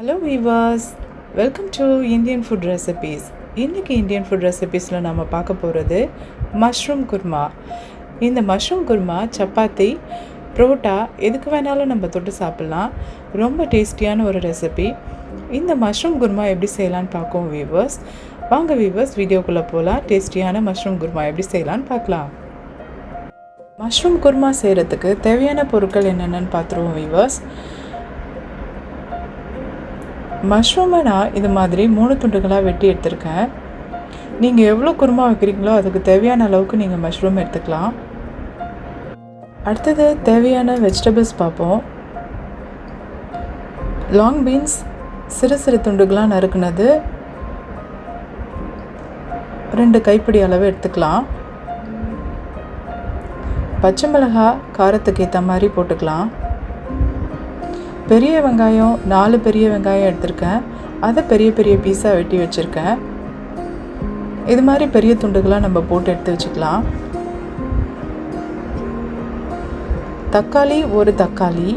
Hello viewers, welcome to Indian food recipes. இன்றைக்கி Indian food ரெசிபீஸில் நம்ம பார்க்க போகிறது மஷ்ரூம் குர்மா. இந்த மஷ்ரூம் குர்மா சப்பாத்தி, புரோட்டா எதுக்கு வேணாலும் நம்ம தொட்டு சாப்பிட்லாம். ரொம்ப டேஸ்டியான ஒரு ரெசிபி. இந்த மஷ்ரூம் குர்மா எப்படி செய்யலான்னு பார்ப்போம் வீவர்ஸ். வாங்க வீவர்ஸ், வீடியோக்குள்ளே போகலாம். டேஸ்டியான மஷ்ரூம் குர்மா எப்படி செய்யலான்னு பார்க்கலாம். மஷ்ரூம் குர்மா செய்கிறதுக்கு தேவையான பொருட்கள் என்னென்னு பார்த்துருவோம் வீவர்ஸ். மஷ்ரூமை நான் இது மாதிரி 3 துண்டுகளாக வெட்டி எடுத்திருக்கேன். நீங்கள் எவ்வளோ குருமா வைக்கிறீங்களோ அதுக்கு தேவையான அளவுக்கு நீங்கள் மஷ்ரூம் எடுத்துக்கலாம். அடுத்தது தேவையான வெஜிடபிள்ஸ் பார்ப்போம். லாங் பீன்ஸ் சிறு சிறு துண்டுகளாக நறுக்குனது 2 கைப்பிடி அளவு எடுத்துக்கலாம். பச்சை மிளகாய் காரத்துக்கு ஏற்ற மாதிரி போட்டுக்கலாம். பெரிய வெங்காயம் 4 பெரிய வெங்காயம் எடுத்திருக்கேன். அதை பெரிய பெரிய பீஸாக வெட்டி வச்சுருக்கேன். இது மாதிரி பெரிய துண்டுகளாக நம்ம போட்டு எடுத்து வச்சுக்கலாம். தக்காளி 1 தக்காளி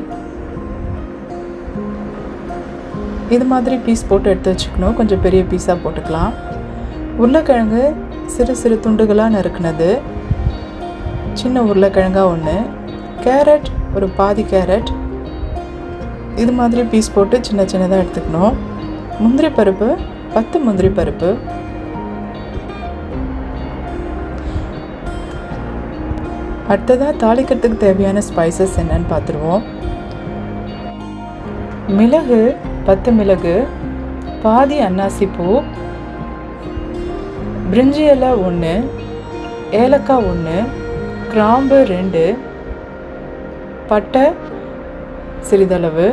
இது மாதிரி பீஸ் போட்டு எடுத்து வச்சுக்கணும். கொஞ்சம் பெரிய பீஸாக போட்டுக்கலாம். உருளைக்கிழங்கு சிறு சிறு துண்டுகளாக நறுக்குனது, சின்ன உருளைக்கிழங்கா 1. கேரட் ஒரு பாதி கேரட் இது மாதிரி பீஸ் போட்டு சின்ன சின்னதாக எடுத்துக்கணும். முந்திரி பருப்பு 10 முந்திரி பருப்பு. அடுத்ததாக தாளிக்கிறதுக்கு தேவையான ஸ்பைசஸ் என்னன்னு பார்த்துருவோம். மிளகு 10 மிளகு, பாதி அன்னாசி பூ, பிரிஞ்சி இலை 1, ஏலக்காய் 1, கிராம்பு 2, பட்டை சிறிதளவு,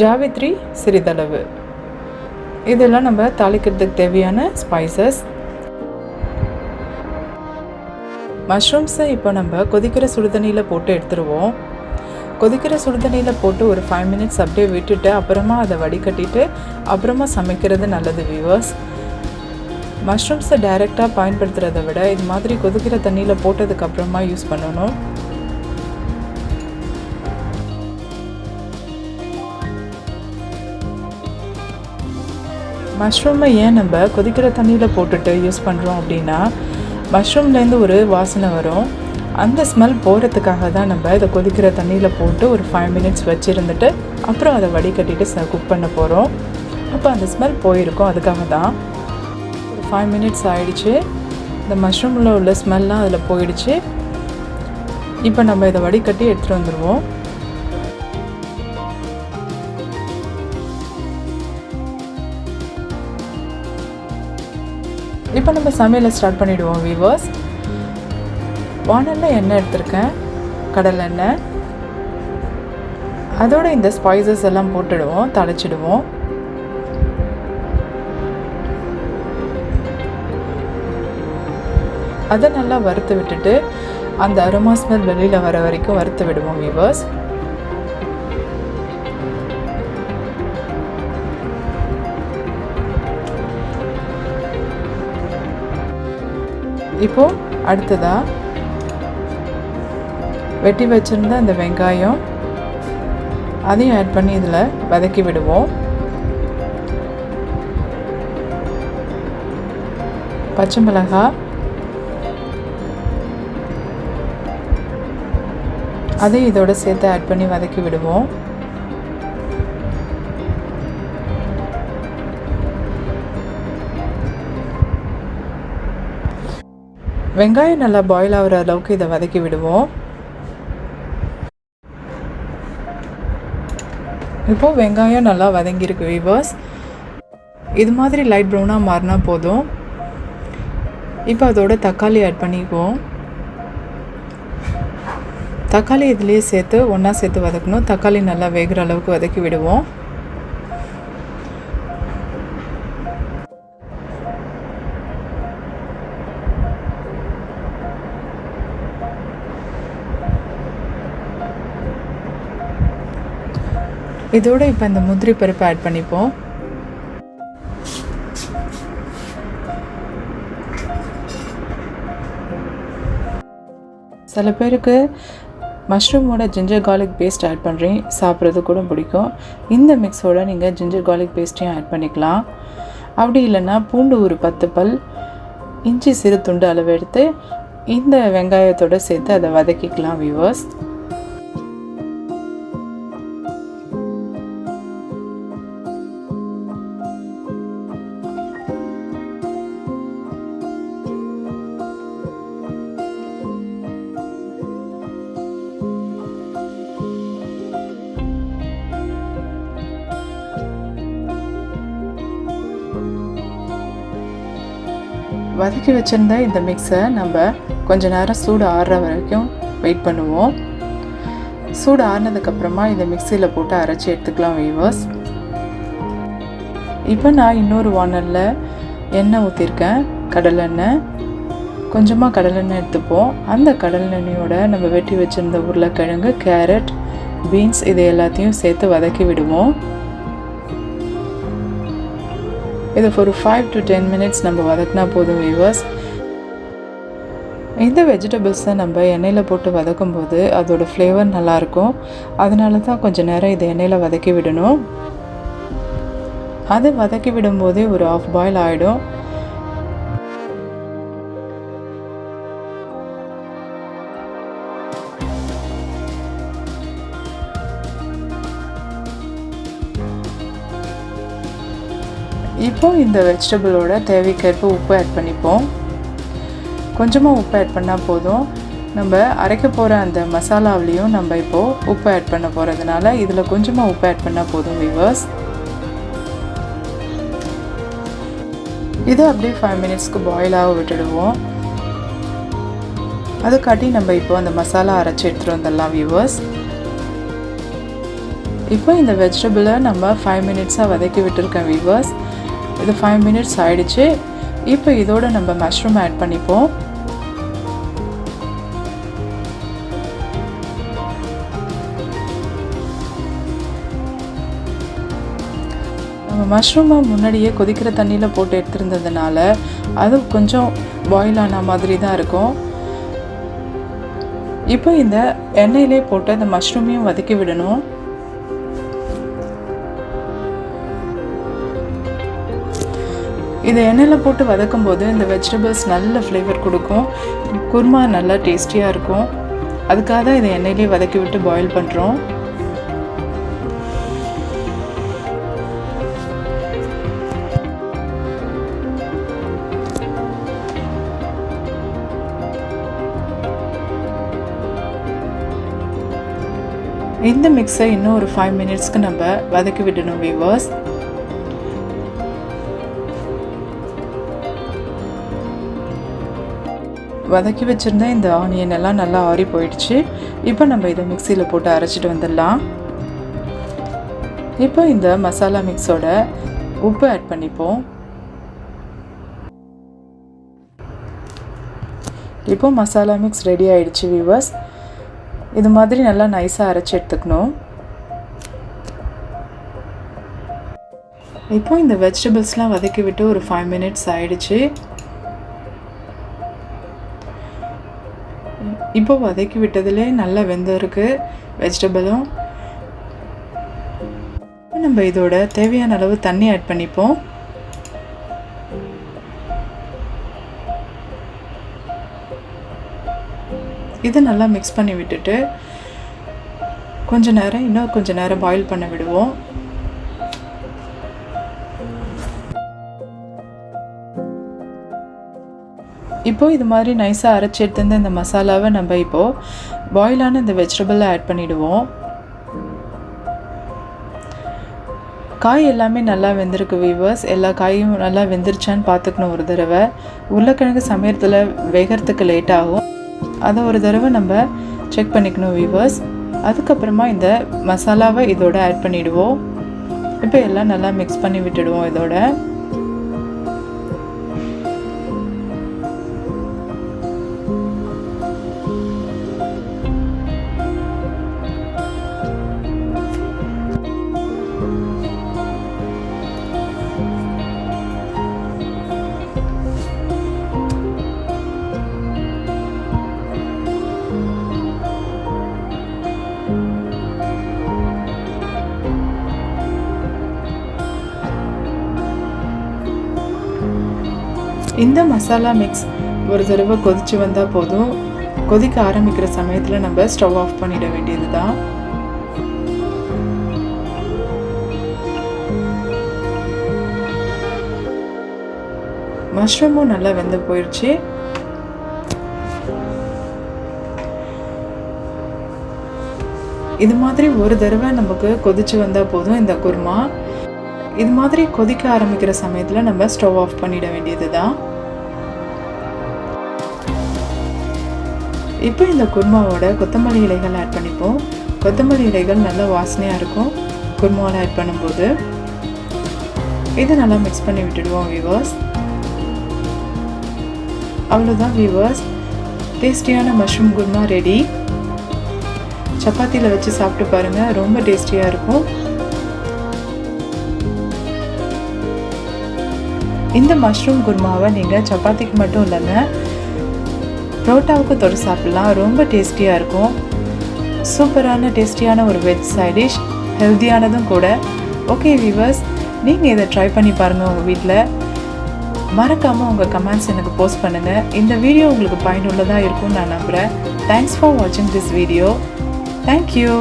ஜாவித்ரி சிறிதளவு. இதெல்லாம் நம்ம தாளிக்கிறதுக்கு தேவையான ஸ்பைசஸ். மஷ்ரூம்ஸை இப்போ நம்ம கொதிக்கிற சுடுதண்ணியில் போட்டு எடுத்துருவோம். கொதிக்கிற சுடுதண்ணியில் போட்டு ஒரு 5 மினிட்ஸ் அப்படியே விட்டுட்டு அப்புறமா அதை வடிகட்டிட்டு அப்புறமா சமைக்கிறது நல்லது வீவர்ஸ். மஷ்ரூம்ஸை டைரெக்டாக பயன்படுத்துகிறத விட இது மாதிரி கொதிக்கிற தண்ணியில் போட்டதுக்கப்புறமா யூஸ் பண்ணணும். மஷ்ரூமை ஏன் நம்ம கொதிக்கிற தண்ணியில் போட்டுட்டு யூஸ் பண்ணுறோம் அப்படின்னா, மஷ்ரூம்லேருந்து ஒரு வாசனை வரும். அந்த ஸ்மெல் போகிறதுக்காக தான் நம்ம இதை கொதிக்கிற தண்ணியில் போட்டு ஒரு 5 மினிட்ஸ் வச்சுருந்துட்டு அப்புறம் அதை வடிகட்டிட்டு குக் பண்ண போகிறோம். அப்போ அந்த ஸ்மெல் போயிருக்கும், அதுக்காக தான். ஒரு 5 மினிட்ஸ் ஆகிடுச்சு. இந்த மஷ்ரூமில் உள்ள ஸ்மெல்லாம் அதில் போயிடுச்சு. இப்போ நம்ம இதை வடிகட்டி எடுத்துகிட்டு வந்துடுவோம். இப்போ நம்ம சமையலை ஸ்டார்ட் பண்ணிவிடுவோம் வீவர்ஸ். வானலில் எண்ணெய் எடுத்திருக்கேன், கடலை எண்ணெய். அதோட இந்த ஸ்பைசஸ் எல்லாம் போட்டுடுவோம், தாளிச்சிடுவோம். அதை நல்லா வறுத்து விட்டுட்டு அந்த அரோமா ஸ்மெல் வெளியில் வர வரைக்கும் வறுத்து விடுவோம் வீவர்ஸ். இப்போது அடுத்ததாக வெட்டி வச்சுருந்த அந்த வெங்காயம் அதையும் ஆட் பண்ணி இதில் வதக்கி விடுவோம். பச்சை மிளகாய் அதையும் இதோட சேர்த்து ஆட் பண்ணி வதக்கி விடுவோம். வெங்காயம் நல்லா பாயில் ஆகிற அளவுக்கு இதை வதக்கி விடுவோம். இப்போது வெங்காயம் நல்லா வதங்கியிருக்கு வீவர்ஸ். இது மாதிரி லைட் ப்ரௌனாக மாறினா போதும். இப்போ அதோட தக்காளி ஆட் பண்ணிக்குவோம். தக்காளி இதுலேயே சேர்த்து ஒன்றா சேர்த்து வதக்கணும். தக்காளி நல்லா வேகிற அளவுக்கு வதக்கி விடுவோம். இதோட இப்போ இந்த முந்திரி பருப்பு ஆட் பண்ணிப்போம். சில பேருக்கு மஷ்ரூமோட ஜிஞ்சர் கார்லிக் பேஸ்ட் ஆட் பண்ணுறேன், சாப்பிட்றது கூட பிடிக்கும். இந்த மிக்ஸோட நீங்கள் ஜிஞ்சர் கார்லிக் பேஸ்ட்டையும் ஆட் பண்ணிக்கலாம். அப்படி இல்லைன்னா பூண்டு ஒரு 10 பல், இஞ்சி சிறு துண்டு அளவு எடுத்து இந்த வெங்காயத்தோடு சேர்த்து அதை வதக்கிக்கலாம் வியூவர்ஸ். வதக்கி வச்சுருந்த இந்த மிக்ஸை நம்ம கொஞ்ச நேரம் சூடு ஆறுற வரைக்கும் வெயிட் பண்ணுவோம். சூடு ஆறுனதுக்கப்புறமா இந்த மிக்சியில் போட்டு அரைச்சி எடுத்துக்கலாம் வியூவர்ஸ். இப்போ நான் இன்னொரு வானலில் எண்ணெய் ஊற்றிருக்கேன், கடலெண்ணெய். கொஞ்சமாக கடலெண்ணெய் எடுத்துப்போம். அந்த கடலெண்ணெயோட நம்ம வெட்டி வச்சுருந்த உருளைக்கிழங்கு, கேரட், பீன்ஸ் இது எல்லாத்தையும் சேர்த்து வதக்கி விடுவோம். இது ஒரு 5 to 10 மினிட்ஸ் நம்ம வதக்கினா போதும் வியூவர்ஸ். இந்த வெஜிடபிள்ஸை நம்ம எண்ணெயில் போட்டு வதக்கும் போது அதோட ஃப்ளேவர் நல்லாயிருக்கும். அதனால தான் கொஞ்சம் நேரம் இதை எண்ணெயில் வதக்கி விடணும். அது வதக்கி விடும்போதே ஒரு half பாயில் ஆகிடும். இப்போ இந்த வெஜிடபிளோட தேவைக்கேற்ப உப்பு ஆட் பண்ணிப்போம். கொஞ்சமாக உப்பு ஆட் பண்ணால் போதும். நம்ம அரைக்க போகிற அந்த மசாலாவிலையும் நம்ம இப்போது உப்பு ஆட் பண்ண போகிறதுனால இதில் கொஞ்சமாக உப்பு ஆட் பண்ணால் போதும் வியூவர்ஸ். இதை அப்படியே 5 மினிட்ஸ்க்கு பாயிலாக விட்டுடுவோம். அதுக்காட்டி நம்ம இப்போ அந்த மசாலா அரைச்சி எடுத்துகிட்டு வந்துடலாம் வியூவர்ஸ். இப்போ இந்த வெஜிடபிளை நம்ம 5 மினிட்ஸாக வதக்கி விட்டுருக்கேன் வியூவர்ஸ். இது 5 மினிட்ஸ் ஆகிடுச்சு. இப்போ இதோட நம்ம மஷ்ரூம் ஆட் பண்ணிப்போம். நம்ம மஷ்ரூமை முன்னாடியே கொதிக்கிற தண்ணியில் போட்டு எடுத்துருந்ததுனால அது கொஞ்சம் பாயில் ஆன மாதிரி தான் இருக்கும். இப்போ இந்த எண்ணெயிலே போட்டு அந்த மஷ்ரூமையும் வதக்கி விடணும். இதை எண்ணெயில் போட்டு வதக்கும் போது இந்த வெஜிடபிள்ஸ் நல்ல ஃப்ளேவர் கொடுக்கும். குருமா நல்லா டேஸ்டியாக இருக்கும். அதுக்காக தான் இதை எண்ணெயிலே வதக்கி விட்டு பாயில் பண்ணுறோம். இந்த மிக்ஸை இன்னும் ஒரு 5 மினிட்ஸ்க்கு நம்ம வதக்கி விடணும் வியூவர்ஸ். வதக்கி வச்சுருந்த இந்த ஆனியன் எல்லாம் நல்லா ஆறி போயிடுச்சு. இப்போ நம்ம இதை மிக்சியில் போட்டு அரைச்சிட்டு வந்துடலாம். இப்போ இந்த மசாலா மிக்ஸோட உப்பு ஆட் பண்ணிப்போம். இப்போ மசாலா மிக்ஸ் ரெடி ஆகிடுச்சு வியூவர்ஸ். இது மாதிரி நல்லா நைஸாக அரைச்சி எடுத்துக்கணும். இப்போ இந்த வெஜிடபிள்ஸ்லாம் வதக்கி விட்டு ஒரு 5 மினிட்ஸ் ஆகிடுச்சு. இப்போ வதக்கி விட்டதுலே நல்லா வெந்திருக்கு வெஜிடபிளும். நம்ம இதோட தேவையான அளவு தண்ணி ஆட் பண்ணிப்போம். இதை நல்லா மிக்ஸ் பண்ணி விட்டுட்டு இன்னும் கொஞ்ச நேரம் பாயில் பண்ண விடுவோம். இப்போது இது மாதிரி நைஸாக அரைச்சி எடுத்துருந்து இந்த மசாலாவை நம்ம இப்போது பாயிலான இந்த வெஜிடபிளில் ஆட் பண்ணிவிடுவோம். காய் எல்லாமே நல்லா வெந்திருக்கு வீவர்ஸ். எல்லா காயும் நல்லா வெந்துருச்சான்னு பார்த்துக்கணும் ஒரு தடவை. உருளைக்கிழங்கு சமையறதுல வேகிறதுக்கு லேட் ஆகும். அதை ஒரு தடவை நம்ம செக் பண்ணிக்கணும் வீவர்ஸ். அதுக்கப்புறமா இந்த மசாலாவை இதோட ஆட் பண்ணிவிடுவோம். இப்போ எல்லாம் நல்லா மிக்ஸ் பண்ணி விட்டுடுவோம் இதோட. இந்த மசாலா மிக்ஸ் ஒரு தடவை கொதிச்சு வந்தால் போதும். கொதிக்க ஆரம்பிக்கிற சமயத்தில் நம்ம ஸ்டவ் ஆஃப் பண்ணிட வேண்டியது தான். மஷ்ரூமும் நல்லா வெந்து போயிடுச்சு. இது மாதிரி ஒரு தடவை நமக்கு கொதிச்சு வந்தால் போதும் இந்த குருமா. இது மாதிரி கொதிக்க ஆரம்பிக்கிற சமயத்தில் நம்ம ஸ்டவ் ஆஃப் பண்ணிட வேண்டியது தான். இப்போ இந்த குருமாவோட கொத்தமல்லி இலைகள் ஆட் பண்ணிப்போம். கொத்தமல்லி இலைகள் நல்லா வாசனையாக இருக்கும் குருமாவில் ஆட் பண்ணும்போது. இதை நல்லா மிக்ஸ் பண்ணி விட்டுடுவோம் வியூவர்ஸ். அவ்வளோதான் வியூவர்ஸ், டேஸ்டியான மஷ்ரூம் குருமா ரெடி. சப்பாத்தியில் வச்சு சாப்பிட்டு பாருங்கள், ரொம்ப டேஸ்டியாக இருக்கும். இந்த மஷ்ரூம் குருமாவை நீங்கள் சப்பாத்திக்கு மட்டும் இல்லைங்க, புரோட்டாவுக்கு தொட்டு சாப்பிடலாம். ரொம்ப டேஸ்டியாக இருக்கும். சூப்பரான டேஸ்டியான ஒரு வெஜ் சைட் டிஷ், ஹெல்த்தியானதும் கூட. ஓகே வியூவர்ஸ், நீங்கள் இதை ட்ரை பண்ணி பாருங்கள் உங்கள் வீட்டில். மறக்காமல் உங்கள் கமெண்ட்ஸ் எனக்கு போஸ்ட் பண்ணுங்கள். இந்த வீடியோ உங்களுக்கு பயனுள்ளதாக இருக்கும்னு நான் நம்புகிறேன். தேங்க்ஸ் ஃபார் வாட்சிங் திஸ் வீடியோ. Thank you.